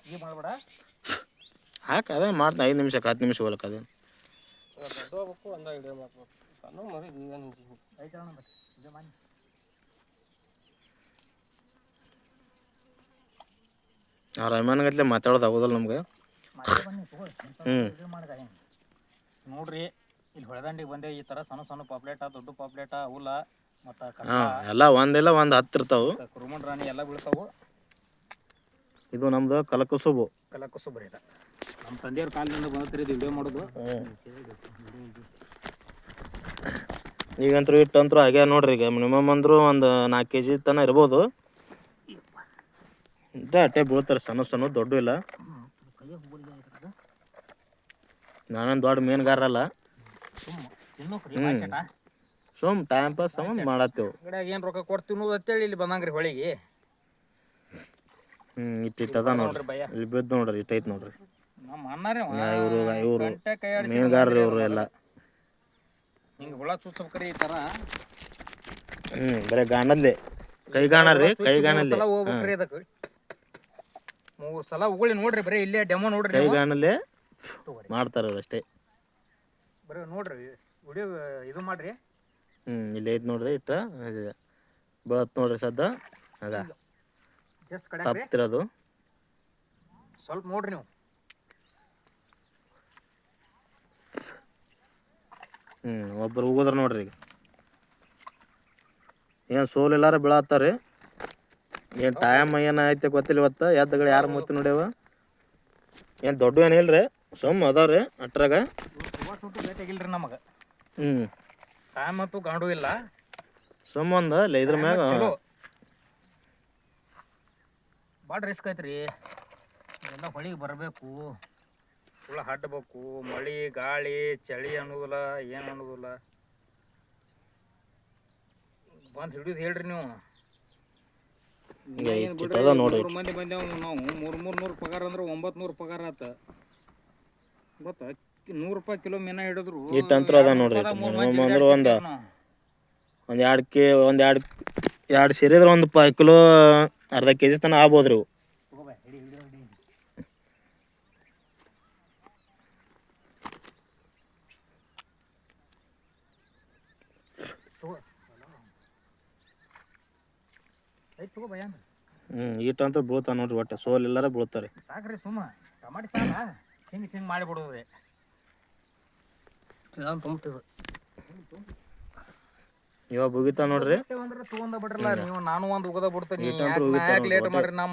ಈಗ ಮಾಡ್ಬೇಡ. ಹಾಕಿ ಅದೇ ಮಾಡ್ತೀನಿ 5 ನಿಮಿಷಕ್ಕೆ 10 ನಿಮಿಷ ಹೋಗ್ಲಕ್ಕ ಅದೇನು ದೊಡ್ಡ ಹೋಗ್ಬೇಕು ಅಂದ ಹಿಡಿಯೋ ಮಾಡ್ಬೇಕು ಸಣ್ಣ ಮರಿ ಏನು ಐತೆ ಇದು ಮಾಡಿ ರೈಮಾನ್ಗತ್ಲೆ ಮಾತಾಡೋದು ಆಗೋದಲ್ಲ ನಮ್ಗೆ. ನೋಡ್ರಿ ಇಲ್ಲಿ ಹೊಳೆದಂಡಿಗೆ ಬಂದೆ ಈ ಥರ ಸಣ್ಣ ಸಣ್ಣ ಪಾಪ್ಲೇಟ ದೊಡ್ಡ ಪಾಪ್ಲೇಟ ಹುಲ್ಲ ಮತ್ತು ಹಾಂ ಎಲ್ಲ ಒಂದಿಲ್ಲ ಒಂದು 10 ಇರ್ತಾವೆ. ಕುರುಮನ್ ರಾಣಿ ಎಲ್ಲ ಬೀಳ್ತಾವೆ. ಇದು ನಮ್ದು ಕಲಕುಸುಬು ರೀ ಇದು ನಮ್ಮ ತಂದೆಯವ್ರ ಕಾಲದಿಂದ ಬಂದತ್ರಿ ಇದು ವಿಡಿಯೋ ಮಾಡೋದು. ಈಗಂತೂ ಇಟ್ಟಂತರೂ ಹಾಗೆ ನೋಡ್ರಿ. ಈಗ ಮಿನಿಮಮ್ ಅಂದರೂ ಒಂದು 4 kg ತನಕ ಇರ್ಬೋದು. ಅಟ್ಟೆ ಬೀಳ್ತಾರೆ ಸಣ್ಣ ಸಣ್ಣ ದೊಡ್ಡ ಇಲ್ಲ. ನಾನೇನು ದೊಡ್ಡ ಮೀನುಗಾರಲ್ಲ. ಸುಮ್ ಟೈಮ್ ಪಾಸ್ ಸಂಬಂಧ ಮಾಡತ್ತೇವೆ. ಏನು ರೊಕ್ಕ ಕೊಡ್ತೀವಿ ಅಂತೇಳಿ ಇಲ್ಲಿ ಬಂದಂಗ್ರಿ ಹೊಳಿಗೆ. ಇಟ್ಟಿಟ್ಟದ ನೋಡ್ರಿ ಇಲ್ಲಿ ಬಿದ್ದು ನೋಡ್ರಿ ಇಟ್ಟೈತಿ ನೋಡ್ರಿ. ನಮ್ಮ ಅಣ್ಣಾರೇ ಇವರು ಮೀನುಗಾರರು ಇವರು ಎಲ್ಲ ಹಿಂಗೆ ಹುಳ ಚುಚ್ಚಬೇಕ್ರಿ ಈ ಥರ. ಬರೀ ಗಾಣಲ್ಲೇ ಕೈಗಾಣರಿ ಕೈಗಾಣಲ್ಲೇ ಹೋಗ್ಬೇಕ್ರಿ. ಅದಕ್ಕೆ 3 ಸಲ ಉಗುಳಿ ನೋಡ್ರಿ. ಬರೀ ಇಲ್ಲೇ ಡೆಮೋ ನೋಡ್ರಿ. ಕೈಗಾಣಲ್ಲೇ ಮಾಡ್ತಾರ ಅಷ್ಟೇ. ಬರೀ ನೋಡ್ರಿ ವಿಡಿಯೋ ಇದು ಮಾಡ್ರಿ. ಇಲ್ಲಿ ಐತಿ ನೋಡ್ರಿ ಇಟ್ಟ ಬೆಳತ್ ನೋಡ್ರಿ ಸದ್ದ ಆಗ ಜಸ್ಟ್ ಕಡೆ ತಪ್ತಿರೋದು ಸ್ವಲ್ಪ ನೋಡ್ರಿ ನೀವು. ಒಬ್ಬರು ಹೋಗೋದ್ರ ನೋಡ್ರಿ. ಈಗ ಏನು ಸೋಲೆಲ್ಲಾರ ಬೀಳತ್ತಾರ. ಏನು ಟೈಮ್ ಏನು ಐತೆ ಗೊತ್ತಿಲ್ಲ. ಇವತ್ತು ಎದ್ದಗಳು ಯಾರು ಮೂತಿ ನೋಡ್ಯಾವ. ಏನು ದೊಡ್ಡ ಏನು ಇಲ್ರಿ ಸುಮ್ ಅದಾವ್ರಿ ಅಟ್ರಾಗ. ಬೇಕಾಗಿಲ್ರಿ ನಮಗೆ. ಟೈಮ್ ಅಂತೂ ಗಾಂಡು ಇಲ್ಲ. ಸುಮ್ ಒಂದು ಇಲ್ಲ ಇದ್ರ ಮ್ಯಾಗ ಭಾಳ ರಿಸ್ಕ್ ಐತ್ರಿ. ಎಲ್ಲ ಹೊಳಿಗೆ ಬರಬೇಕು, ಹುಳ ಹಡ್ಬೇಕು, ಮಳೆ ಗಾಳಿ ಚಳಿ ಅನ್ನೋದಿಲ್ಲ ಏನು ಅನ್ನೋದಿಲ್ಲ. ಬಂದು ಹಿಡಿದು ಹೇಳ್ರಿ ನೀವು. 3 ಮಂದಿ ಬಂದೇವು ನಾವು. 300 ಪಗಾರ ಅಂದ್ರೆ 900 ಪಗಾರ ಆತ ಗೊತ್ತಾ. 100 ರೂಪಾಯಿ ಕಿಲೋ ಮೀನ ಹಿಡಿದ್ರು ಇಟ್ಟಂತ್ರ ಅದ ನೋಡ್ರಿ. ಅಂದ್ರೆ ಒಂದು 2 ಸೇರಿದ್ರೆ ಒಂದು 5 ಕಿಲೋ ಅರ್ಧ kg ತನಕ ಆಗ್ಬೋದ್ರಿ ಇವು. ಈಟಂತೂ ಬೀಳ್ತಾವ ನೋಡ್ರಿ. ಒಟ್ಟೆ ಸೋಲ್ ಎಲ್ಲಾರ ಬೀಳ್ತಾರೆ. ಸಾಕ್ರಿ ಸುಮ್ಮ ಟಮಾಟಿ ಸಾಲ ಹಿಂಗೆ ಮಾಡಿಬಿಡೋದ್ರಿ. ತುಂಬ್ತಿದ್ರು ಇವಾಗ ಮುಗಿತಾ ನೋಡ್ರಿ. ಅಂದ್ರೆ ತಗೊಂಡ ಬಿಡ್ರಲ್ಲ ನೀವು. ನಾನು ಒಂದು ಉಗದ ಬಿಡ್ತೀನಿ. ಲೇಟ್ ಮಾಡ್ರಿ. ನಮ್ಮ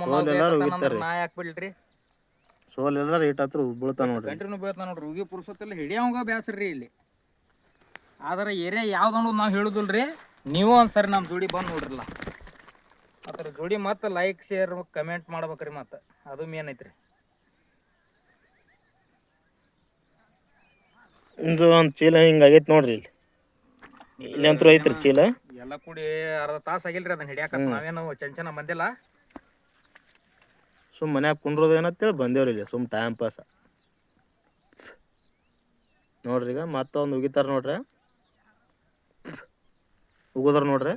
ನಾ ಯಾಕೆ ಬಿಡ್ರಿ. ಸೋಲ್ ಎಲ್ಲಾರ ಈಟತ್ರ ಬೀಳ್ತಾ ನೋಡ್ರಿ. ಕಂಟಿನ್ಯೂ ಬೀಳ್ತಾ ನೋಡ್ರಿ. ಉಗಿ ಪುರ್ಸತ್ತೆಲ್ಲ ಹಿಡಿಯೋಂಗ ಬ್ಯಾಸ್ರಿ ಇಲ್ಲಿ. ಆದ್ರೆ ಏರಿಯಾ ಯಾವ್ದು ಅನ್ನೋದು ನಾವು ಹೇಳುದಿಲ್ರಿ. ನೀವು ಒಂದ್ಸರಿ ನಮ್ಮ ಜೋಡಿ ಬಂದು ನೋಡ್ರಲ್ಲ. ಅದ್ರ ಜೋಡಿ ಮತ್ತೆ ಲೈಕ್ ಶೇರ್ ಕಮೆಂಟ್ ಮಾಡ್ಬೇಕ್ರಿ. ಮತ್ತೆ ಅದು ಮೇನ್ ಐತ್ರಿ. ಇದು ಒಂದು ಚೀಲ ಹಿಂಗಾಗೈತೆ ನೋಡ್ರಿ. ಇಲ್ಲಿ ಅಂತೂ ಐತ್ರಿ ಚೀಲ. ಎಲ್ಲ ಕೂಡಿ ಅರ್ಧ ತಾಸು ಆಗಿಲ್ರಿ ಅದನ್ನ ಹಿಡಿಯಾಕ. ನಾವೇನು ಚಂಚನ ಬಂದಿಲ್ಲ. ಸುಮ್ ಮನ್ಯಾಗ ಕುಂಡ್ರೋದು ಏನಂತೇಳಿ ಬಂದೇವ್ರಿ ಇಲ್ಲಿ ಸುಮ್ ಟೈಮ್ ಪಾಸ್ ನೋಡ್ರಿ. ಈಗ ಮತ್ತೊಂದು ಉಗಿತಾರ ನೋಡ್ರಿ. ಉಗುದ್ರ ನೋಡ್ರಿ.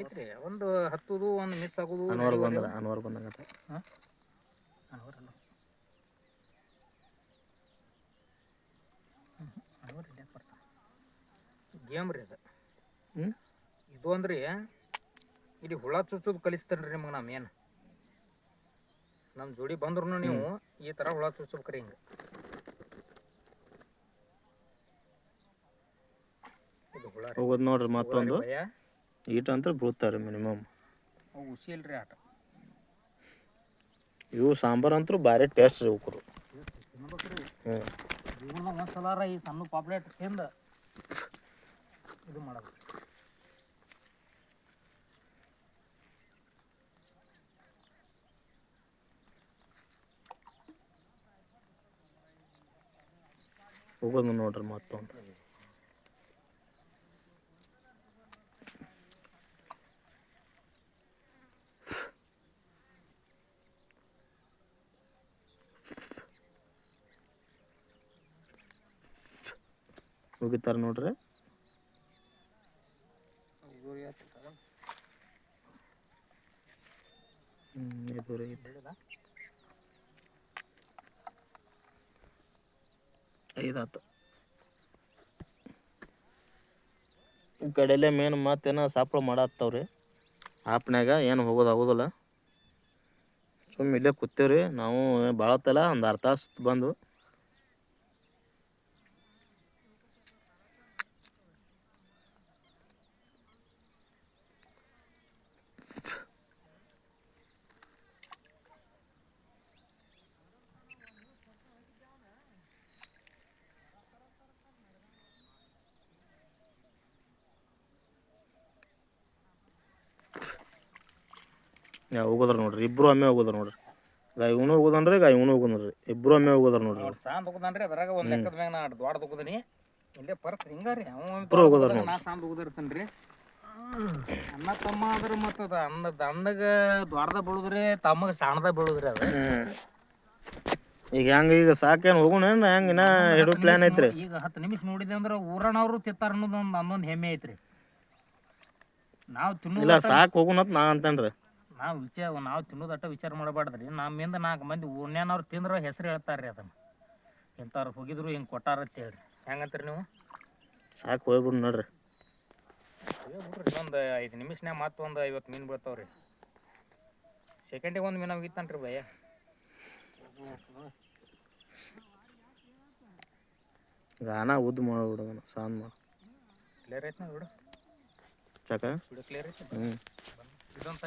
ಐತ್ರಿ ಒಂದು ಹತ್ತುದು ಒಂದು ಮಿಸ್ ಆಗುದು. ಅನ್ವರ್ ಬಂದಂಗ ಗೇಮ್ ರೀ ಅದು. ಇದು ಅಂದ್ರಿ ಇಲ್ಲಿ ಹುಳ ಚುಚ್ಚೋದು ಕಲಿಸ್ತೇನ್ರಿ ನಿಮಗೆ. ನಮ್ಮ ಏನು ನಮ್ಮ ಜೋಡಿ ಬಂದ್ರು ನೀವು ಈ ಥರ ಹುಳ ಚುಚ್ಚಬೇಕ್ರಿ. ಹಿಂಗೆ ಇದು ಹುಳ ಹೋಗೋದು ನೋಡ್ರಿ. ಮತ್ತೊಂದು ಈಟ ಅಂತ ಬೀಳ್ತಾರೆ ಮಿನಿಮಮ್. ಹುಸಿ ಇಲ್ರಿ ಆಟ. ಇವು ಸಾಂಬಾರು ಅಂತೂ ಭಾರಿ ಟೇಸ್ಟ್ ರೀ ಉಕ್ಕರು. ಜೀವನ ಒಂದ್ಸಲಾರ ಈ ಸಣ್ಣ ಪಾಪ್ಲೇಟ್ ತಿಂದ ಇದು ಮಾಡೋದು. ಹೋಗೋದು ನೋಡ್ರಿ ಮತ್ತೊಂದು. ಮುಗಿತಾರ ನೋಡ್ರಿ. 5 ಐತಿ 5 ಆತು ಈ ಕಡೆಯಲ್ಲೇ ಮೇನ್ ಮತ್ತೇನೋ ಸಾಪ್ಳ ಮಾಡತ್ತವ್ರಿ ಆಪ್ನ್ಯಾಗ ಏನು ಹೋಗೋದಾಗೋದಿಲ್ಲ ಸುಮ್ಮ ಇಲ್ಲೇ ಕೂತೇವ್ರಿ ನಾವು ಭಾಳತ್ತಲ್ಲ ಒಂದು ಅರ್ಧ ತಾಸು ಬಂದು ಹೋಗೋದ್ರ ನೋಡ್ರಿ ಇಬ್ರು ಒಮ್ಮೆ ಹೋಗೋದ್ರ ನೋಡ್ರಿ ಗಾಯ ಇವನು ಹೋಗೋದನ್ರಿ ಗಾಯ ಇವನು ಹೋಗೋದ್ರಿ ಇಬ್ರು ಒಮ್ಮೆ ಹೋಗೋದ್ರ ನೋಡ್ರಿ ಅವ್ರು ಸಾಂದ್ ಹೋಗುದನ್ರಿ ಅದ್ರಾಗ ಒಂದು ಲೆಕ್ಕದ ಮ್ಯಾಗ ನಾ ದೊಡ್ಡ ಹೋಗುದನಿ ಇಲ್ಲೇ ಪರ್ಕ್ ಹಿಂಗಾರಿ ಇಬ್ರು ಹೋಗೋದ್ರ ನಾ ಸಾಂದ್ ಹೋಗುದಿರ್ತೇನ್ರಿ ಅಣ್ಣ ತಮ್ಮ ಅದ್ರ ಮತ್ತದ ಅಣ್ಣಗ ದೊಡ್ಡದ ಬೀಳುದ್ರಿ ತಮ್ಮಗ ಸಣ್ಣದ ಬೀಳುದ್ರಿ ಅದು ಈಗ ಹೆಂಗ ಈಗ ಸಾಕೇನು ಹೋಗೋಣ ಹೆಂಗ ಇನ್ನ ಹಿಡು ಪ್ಲಾನ್ ಐತ್ರಿ ಈಗ 10 ನಿಮಿಷ ನೋಡಿದೆ ಅಂದ್ರೆ ಊರನವ್ರು ತಿತ್ತಾರ ಅನ್ನೋದು ನನ್ನೊಂದು ಹೆಮ್ಮೆ ಐತ್ರಿ ನಾವು ಇಲ್ಲ ತಿನ್ನೋದು ಸಾಕು ಹೋಗೋಣ ಅಂತ ನಾ ಅಂತೇನ್ರಿ ನಾವು ತಿನ್ನೋದಟ್ಟ ವಿಚಾರ ಮಾಡಬಾರ್ದ್ರಿ ನಮ್ಮಿಂದ 4 ಮಂದಿ ಊರ್ನ್ಯಾನವ್ರು ತಿಂದ್ರೆ ಹೆಸರು ಹೇಳ್ತಾರ್ರಿ ಅದನ್ನ ಇಂಥವ್ರು ಹೋಗಿದ್ರು ಹಿಂಗೆ ಕೊಟ್ಟಾರ ಅಂತ ಹೇಳ್ರಿ ಹೆಂಗಂತೀರಿ ನೀವು ಸಾಕು ಹೋಗ್ಬಿಡು ನೋಡ್ರಿ ಬಿಡ್ರಿ ಇನ್ನೊಂದು 5 ನಿಮಿಷನ್ಯಾಗ ಮತ್ತೊಂದು 50 ಮೀನು ಬೀಳ್ತಾವ್ರಿ ಸೆಕೆಂಡಿಗೆ 1 ಮೀನು ಹೋಗಿತ್ತಾನ್ರಿ ಭಯ್ಯ ಗಾನ ಉದ್ದು ಮಾಡ್ಬಿಡೋದನ್ನ ಸಾಂದ್ ಮಾಡಿ ಕ್ಲಿಯರ್ ಐತೆ ಬಿಡು ಚಾಕ ಕ್ಲಿಯರ್ ಐತೆ ಇದೊಂದು